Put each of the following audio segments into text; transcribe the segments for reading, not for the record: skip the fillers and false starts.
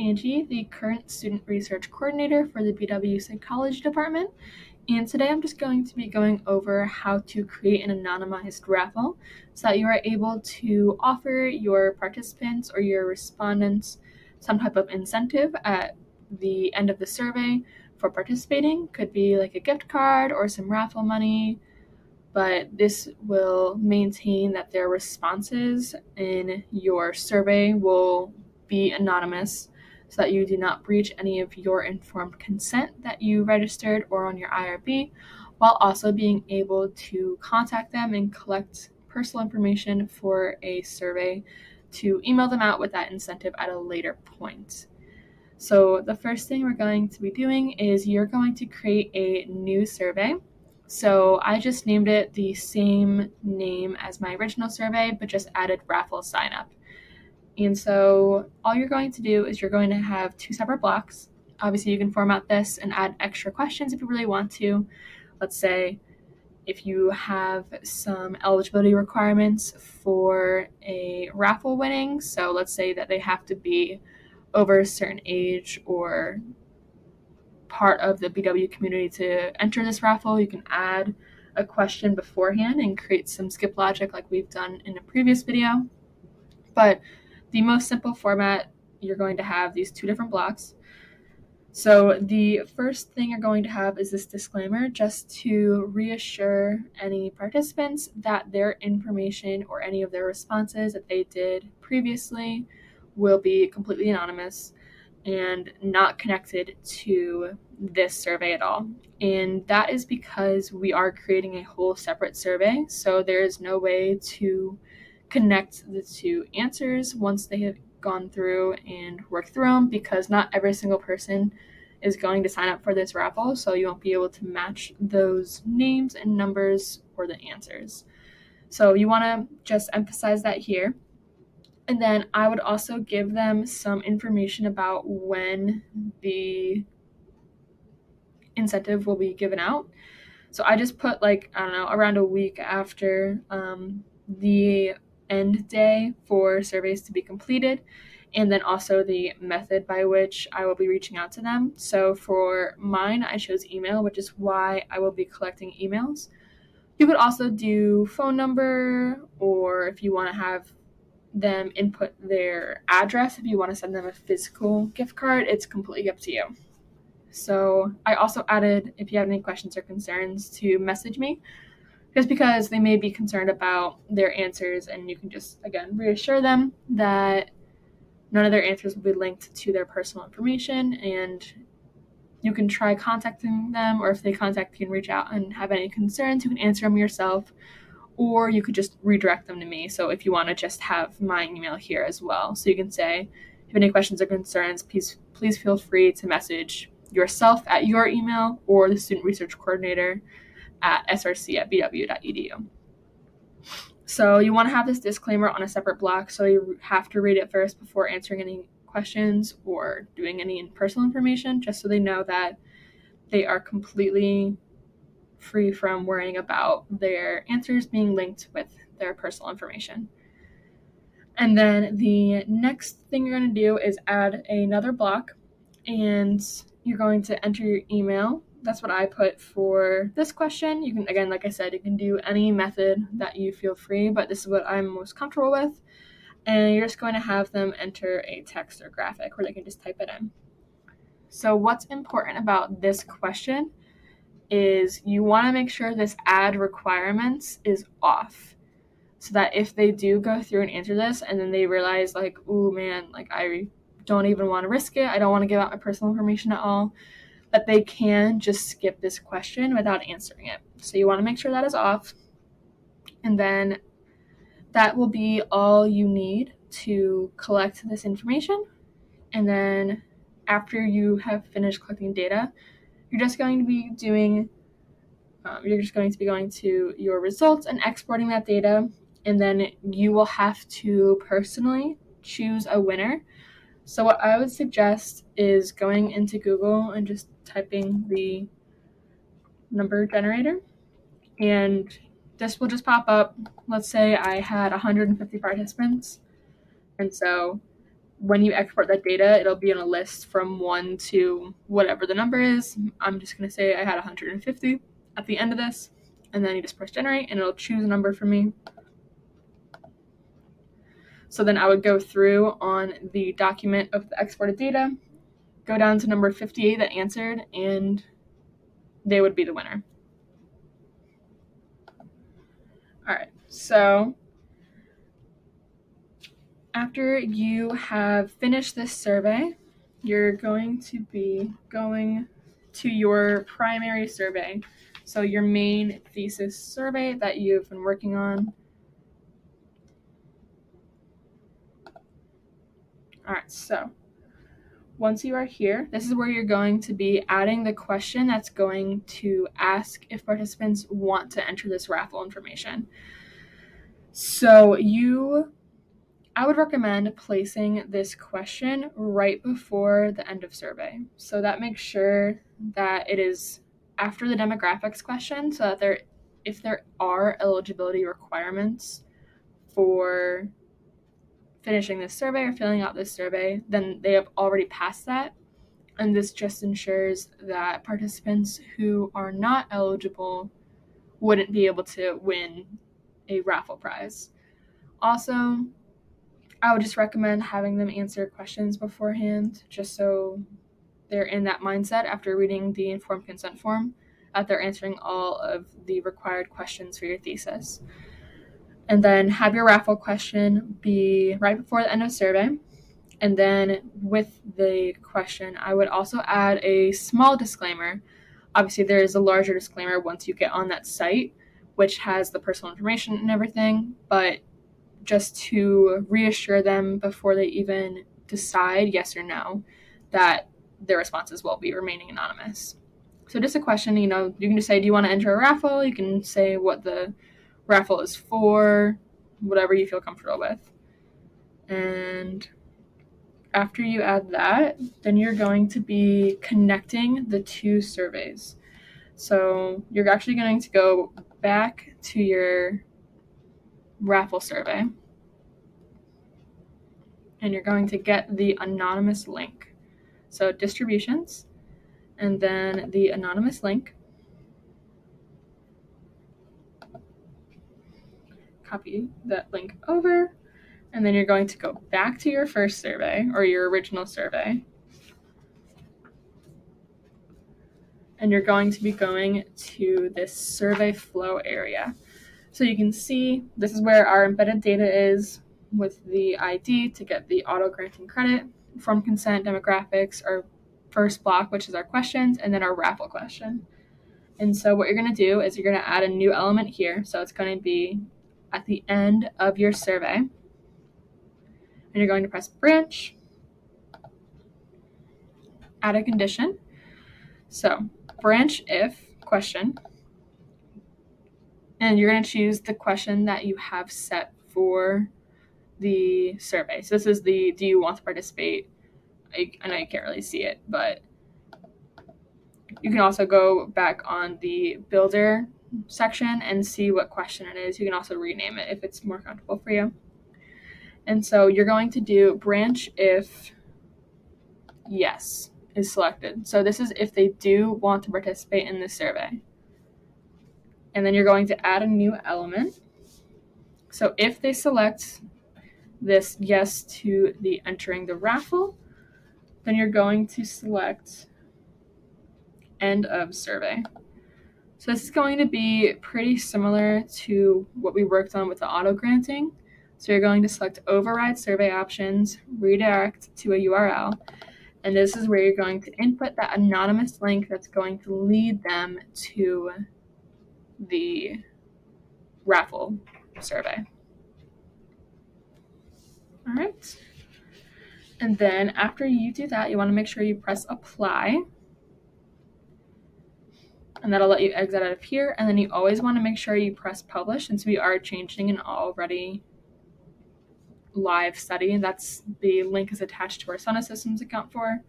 Angie, the current student research coordinator for the BW Psychology Department, and today I'm just going to be going over how to create an anonymized raffle so that you are able to offer your participants or your respondents some type of incentive at the end of the survey for participating. Could be like a gift card or some raffle money, but this will maintain that their responses in your survey will be anonymous so that you do not breach any of your informed consent that you registered or on your IRB, while also being able to contact them and collect personal information for a survey to email them out with that incentive at a later point. So the first thing we're going to be doing is you're going to create a new survey. So I just named it the same name as my original survey, but just added raffle sign up. And so all you're going to do is you're going to have two separate blocks. Obviously, you can format this and add extra questions if you really want to. Let's say if you have some eligibility requirements for a raffle winning. So let's say that they have to be over a certain age or part of the BW community to enter this raffle. You can add a question beforehand and create some skip logic like we've done in a previous video. But the most simple format, you're going to have these two different blocks. So the first thing you're going to have is this disclaimer just to reassure any participants that their information or any of their responses that they did previously will be completely anonymous and not connected to this survey at all. And that is because we are creating a whole separate survey, so there is no way to connect the two answers once they have gone through and worked through them, because not every single person is going to sign up for this raffle, so you won't be able to match those names and numbers or the answers. So you want to just emphasize that here. And then I would also give them some information about when the incentive will be given out. So I just put around a week after the end day for surveys to be completed, and then also the method by which I will be reaching out to them. So for mine, I chose email, which is why I will be collecting emails. You could also do phone number, or if you want to have them input their address, if you want to send them a physical gift card, it's completely up to you. So I also added, if you have any questions or concerns, to message me, just because they may be concerned about their answers, and you can just, again, reassure them that none of their answers will be linked to their personal information, and you can try contacting them, or if they contact you and reach out and have any concerns, you can answer them yourself, or you could just redirect them to me. So if you want to just have my email here as well, so you can say, if you have any questions or concerns, please feel free to message yourself at your email or the student research coordinator at src@bw.edu. So you want to have this disclaimer on a separate block, so you have to read it first before answering any questions or doing any personal information, just so they know that they are completely free from worrying about their answers being linked with their personal information. And then the next thing you're going to do is add another block, and you're going to enter your email. That's what I put for this question. You can, again, like I said, you can do any method that you feel free, but this is what I'm most comfortable with. And you're just going to have them enter a text or graphic where they can just type it in. So what's important about this question is you want to make sure this add requirements is off, so that if they do go through and answer this and then they realize like, ooh man, like I don't even want to risk it, I don't want to give out my personal information at all, that they can just skip this question without answering it. So you want to make sure that is off, and then that will be all you need to collect this information. And then after you have finished collecting data, you're just going to be going to your results and exporting that data, and then you will have to personally choose a winner. So what I would suggest is going into Google and just typing the number generator, and this will just pop up. Let's say I had 150 participants, and so when you export that data, it'll be in a list from 1 to whatever the number is. I'm just going to say I had 150 at the end of this, and then you just press generate and it'll choose a number for me. So then I would go through on the document of the exported data, go down to number 58 that answered, and they would be the winner. All right, so after you have finished this survey, you're going to be going to your primary survey. So your main thesis survey that you've been working on. All right, so once you are here, this is where you're going to be adding the question that's going to ask if participants want to enter this raffle information. So I would recommend placing this question right before the end of survey. So that makes sure that it is after the demographics question, so that if there are eligibility requirements for finishing this survey or filling out this survey, then they have already passed that. And this just ensures that participants who are not eligible wouldn't be able to win a raffle prize. Also, I would just recommend having them answer questions beforehand, just so they're in that mindset after reading the informed consent form, that they're answering all of the required questions for your thesis. And then have your raffle question be right before the end of survey. And then with the question, I would also add a small disclaimer. Obviously, there is a larger disclaimer once you get on that site, which has the personal information and everything, but just to reassure them before they even decide yes or no that their responses will be remaining anonymous. So just a question, you can just say, do you want to enter a raffle? You can say what the raffle is for, whatever you feel comfortable with. And after you add that, then you're going to be connecting the two surveys. So you're actually going to go back to your raffle survey, and you're going to get the anonymous link. So distributions, and then the anonymous link. Copy that link over, and then you're going to go back to your first survey or your original survey. And you're going to be going to this survey flow area. So you can see this is where our embedded data is with the ID to get the auto granting credit, informed consent, demographics, our first block, which is our questions, and then our raffle question. And so what you're going to do is you're going to add a new element here. So it's going to be at the end of your survey. And you're going to press branch, add a condition. So branch if question. And you're going to choose the question that you have set for the survey. So this is the do you want to participate? I know you can't really see it, but you can also go back on the builder section and see what question it is. You can also rename it if it's more comfortable for you. And so you're going to do branch if yes is selected. So this is if they do want to participate in this survey. And then you're going to add a new element. So if they select this yes to the entering the raffle, then you're going to select end of survey. So this is going to be pretty similar to what we worked on with the auto granting. So you're going to select override survey options, redirect to a URL, and this is where you're going to input that anonymous link that's going to lead them to the raffle survey. All right. And then after you do that, you want to make sure you press apply. And that'll let you exit out of here. And then you always want to make sure you press publish, since we are changing an already live study. That's the link is attached to our Sona Systems account for.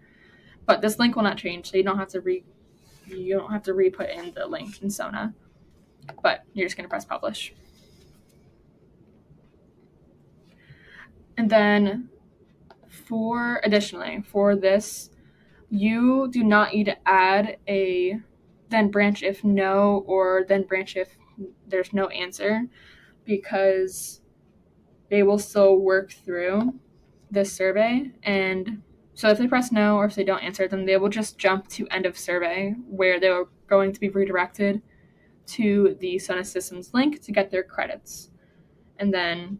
But this link will not change, so you don't have to re-put in the link in Sona. But you're just going to press publish. And then Additionally, for this, you do not need to add a then branch if no or then branch if there's no answer, because they will still work through this survey. And so if they press no or if they don't answer, then they will just jump to end of survey, where they're going to be redirected to the SONA Systems link to get their credits. And then,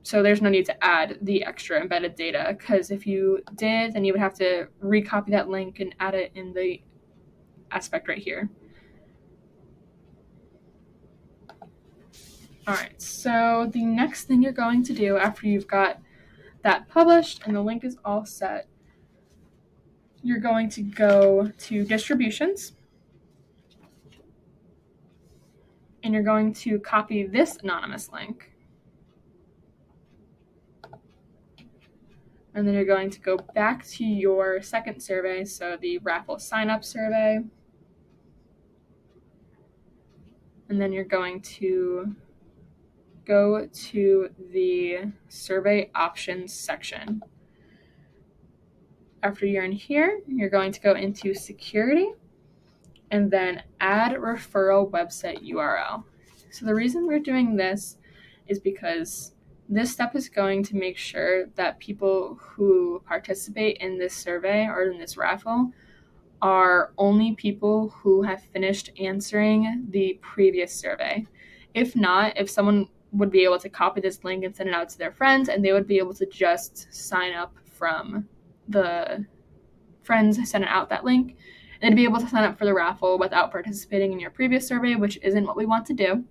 so there's no need to add the extra embedded data, because if you did, then you would have to recopy that link and add it in the aspect right here. All right, so the next thing you're going to do after you've got that published and the link is all set, you're going to go to distributions, and you're going to copy this anonymous link. And then you're going to go back to your second survey, so the Raffle sign-up survey. And then you're going to go to the survey options section. After you're in here, you're going to go into security and then add referral website URL. So the reason we're doing this is because this step is going to make sure that people who participate in this survey or in this raffle are only people who have finished answering the previous survey. If not, if someone would be able to copy this link and send it out to their friends, and they would be able to just sign up from the friends sending out that link, and they'd be able to sign up for the raffle without participating in your previous survey, which isn't what we want to do.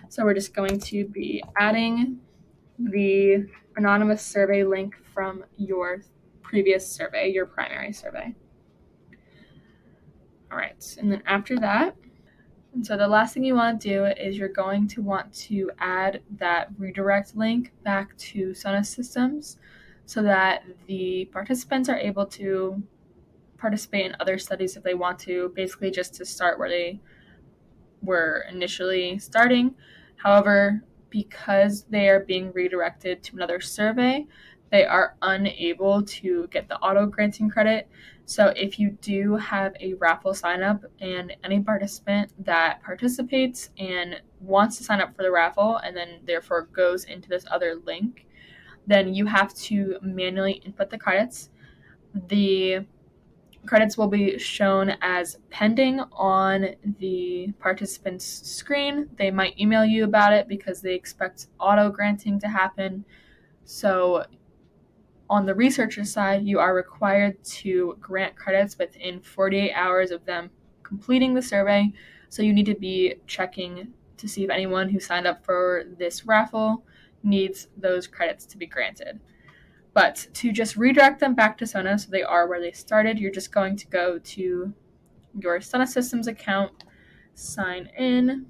So we're just going to be adding the anonymous survey link from your previous survey, your primary survey. All right, and then after that, and so the last thing you want to do is you're going to want to add that redirect link back to SONA Systems so that the participants are able to participate in other studies if they want to, basically just to start where they were initially starting. However, because they are being redirected to another survey, they are unable to get the auto granting credit. So if you do have a raffle sign up and any participant that participates and wants to sign up for the raffle and then therefore goes into this other link, then you have to manually input the credits. The credits will be shown as pending on the participant's screen. They might email you about it because they expect auto granting to happen. So on the researcher side, you are required to grant credits within 48 hours of them completing the survey. So you need to be checking to see if anyone who signed up for this raffle needs those credits to be granted. But to just redirect them back to SONA so they are where they started, you're just going to go to your SONA Systems account, sign in,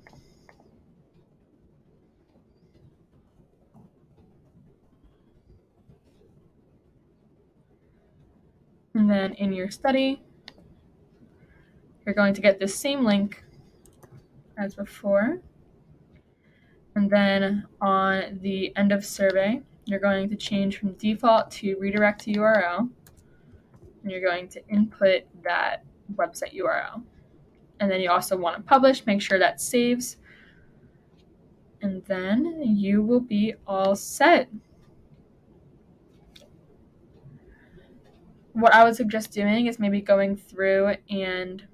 and then in your study, you're going to get this same link as before. And then on the end of survey, you're going to change from default to redirect to URL, and you're going to input that website URL. And then you also want to publish, make sure that saves, and then you will be all set. What I would suggest doing is maybe going through and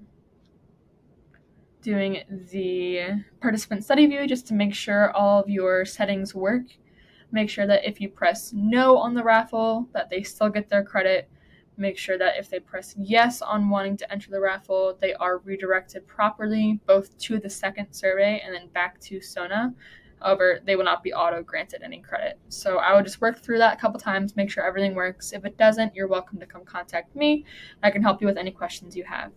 doing the participant study view just to make sure all of your settings work. Make sure that if you press no on the raffle, that they still get their credit. Make sure that if they press yes on wanting to enter the raffle, they are redirected properly, both to the second survey and then back to SONA. However, they will not be auto-granted any credit. So I would just work through that a couple times, make sure everything works. If it doesn't, you're welcome to come contact me. I can help you with any questions you have.